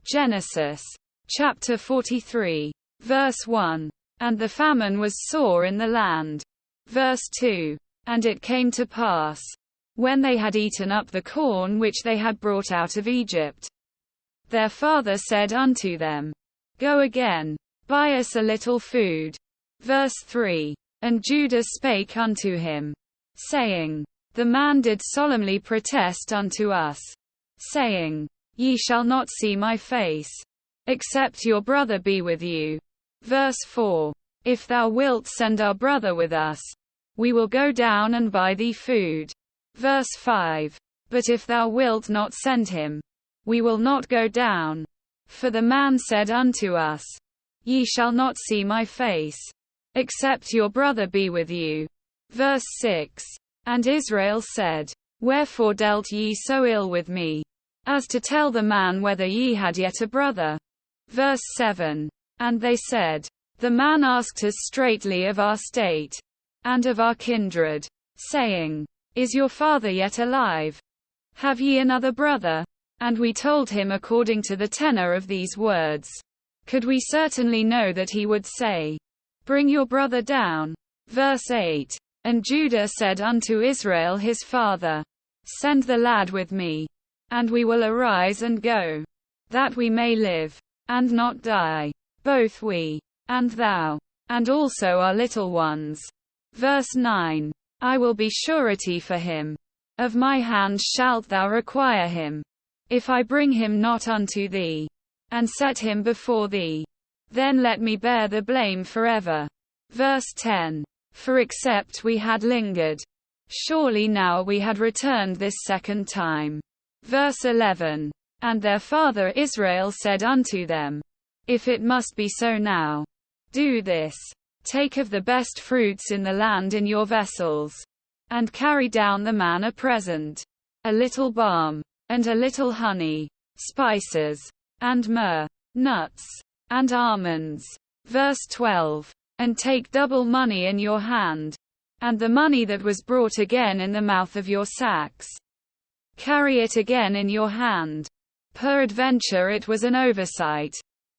Genesis chapter 43, verse 1. And the famine was sore in the land. Verse 2. And it came to pass, when they had eaten up the corn which they had brought out of Egypt, their father said unto them, Go again, buy us a little food. Verse 3. And Judah spake unto him, saying, The man did solemnly protest unto us, saying, Ye shall not see my face, except your brother be with you. Verse 4. If thou wilt send our brother with us, we will go down and buy thee food. Verse 5. But if thou wilt not send him, we will not go down. For the man said unto us, Ye shall not see my face, except your brother be with you. Verse 6. And Israel said, Wherefore dealt ye so ill with me, as to tell the man whether ye had yet a brother? Verse 7. And they said, The man asked us straitly of our state, and of our kindred, saying, Is your father yet alive? Have ye another brother? And we told him according to the tenor of these words. Could we certainly know that he would say, Bring your brother down? Verse 8. And Judah said unto Israel his father, Send the lad with me, and we will arise and go, that we may live, and not die, both we, and thou, and also our little ones. Verse 9. I will be surety for him. Of my hand shalt thou require him. If I bring him not unto thee, and set him before thee, then let me bear the blame forever. Verse 10. For except we had lingered, surely now we had returned this second time. Verse 11. And their father Israel said unto them, If it must be so now, do this. Take of the best fruits in the land in your vessels, and carry down the man a present, a little balm, and a little honey, spices, and myrrh, nuts, and almonds. Verse 12. And take double money in your hand, and the money that was brought again in the mouth of your sacks, carry it again in your hand. Peradventure it was an oversight.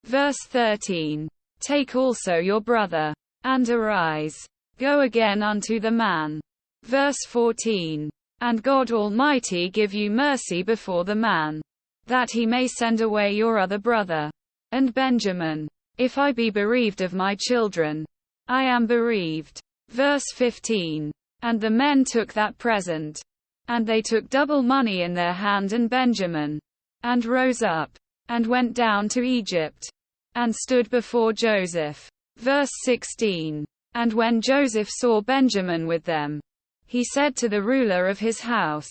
Verse 13. Take also your brother, and arise, go again unto the man. Verse 14. And God Almighty give you mercy before the man, that he may send away your other brother. And Benjamin, if I be bereaved of my children, I am bereaved. Verse 15. And the men took that present, and they took double money in their hand and Benjamin, and rose up, and went down to Egypt, and stood before Joseph. Verse 16. And when Joseph saw Benjamin with them, he said to the ruler of his house,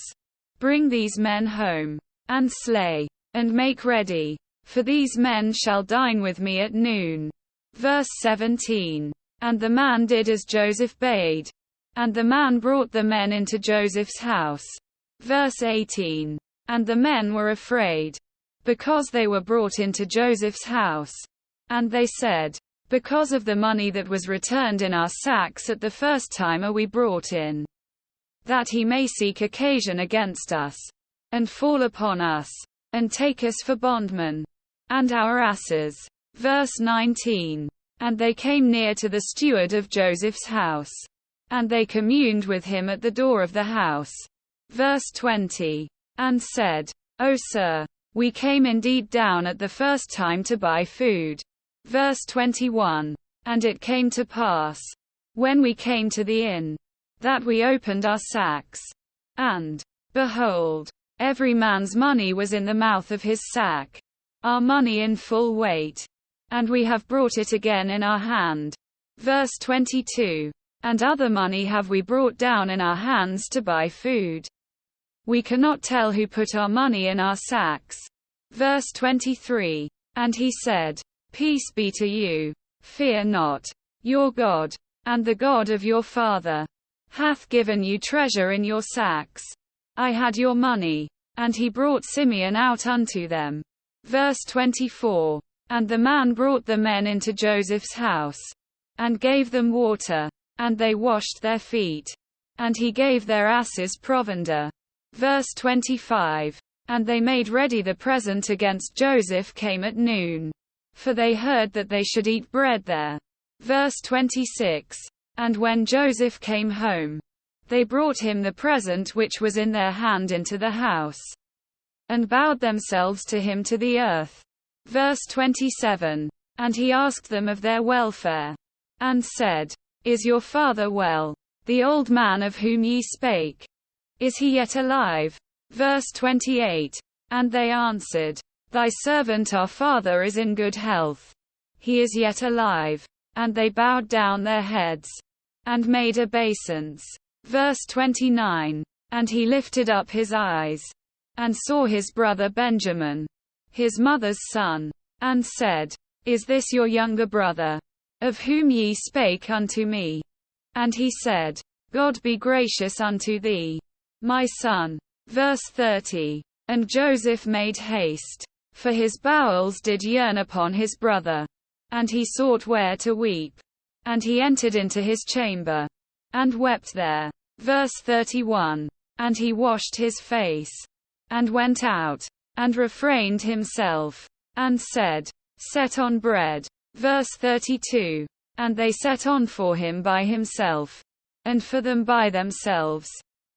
Bring these men home, and slay, and make ready, for these men shall dine with me at noon. Verse 17. And the man did as Joseph bade, and the man brought the men into Joseph's house. Verse 18. And the men were afraid, because they were brought into Joseph's house. And they said, Because of the money that was returned in our sacks at the first time are we brought in, that he may seek occasion against us, and fall upon us, and take us for bondmen, and our asses. Verse 19. And they came near to the steward of Joseph's house, and they communed with him at the door of the house. Verse 20. And said, O sir, we came indeed down at the first time to buy food. Verse 21. And it came to pass, when we came to the inn, that we opened our sacks, and, behold, every man's money was in the mouth of his sack, our money in full weight, and we have brought it again in our hand. Verse 22. And other money have we brought down in our hands to buy food. We cannot tell who put our money in our sacks. Verse 23. And he said, Peace be to you. Fear not. Your God, and the God of your father, hath given you treasure in your sacks. I had your money. And he brought Simeon out unto them. Verse 24. And the man brought the men into Joseph's house, and gave them water, and they washed their feet, and he gave their asses provender. Verse 25. And they made ready the present against Joseph came at noon. For they heard that they should eat bread there. Verse 26. And when Joseph came home, they brought him the present which was in their hand into the house, and bowed themselves to him to the earth. Verse 27. And he asked them of their welfare, and said, Is your father well? The old man of whom ye spake, is he yet alive? Verse 28. And they answered, Thy servant our father is in good health. He is yet alive. And they bowed down their heads, and made obeisance. Verse 29. And he lifted up his eyes, and saw his brother Benjamin, his mother's son, and said, Is this your younger brother, of whom ye spake unto me? And he said, God be gracious unto thee, my son. Verse 30. And Joseph made haste, for his bowels did yearn upon his brother. And he sought where to weep. And he entered into his chamber, and wept there. Verse 31. And he washed his face, and went out, and refrained himself, and said, Set on bread. Verse 32. And they set on for him by himself, and for them by themselves,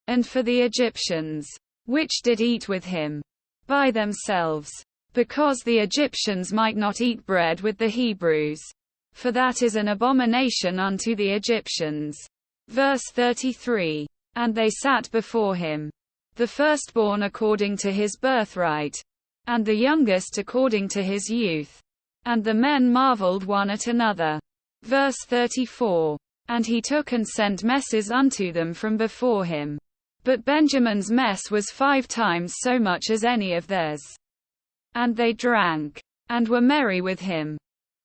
and for the Egyptians, which did eat with him, by themselves, because the Egyptians might not eat bread with the Hebrews, for that is an abomination unto the Egyptians. Verse 33. And they sat before him, the firstborn according to his birthright, and the youngest according to his youth. And the men marveled one at another. Verse 34. And he took and sent messes unto them from before him. But Benjamin's mess was 5 times so much as any of theirs. And they drank, and were merry with him.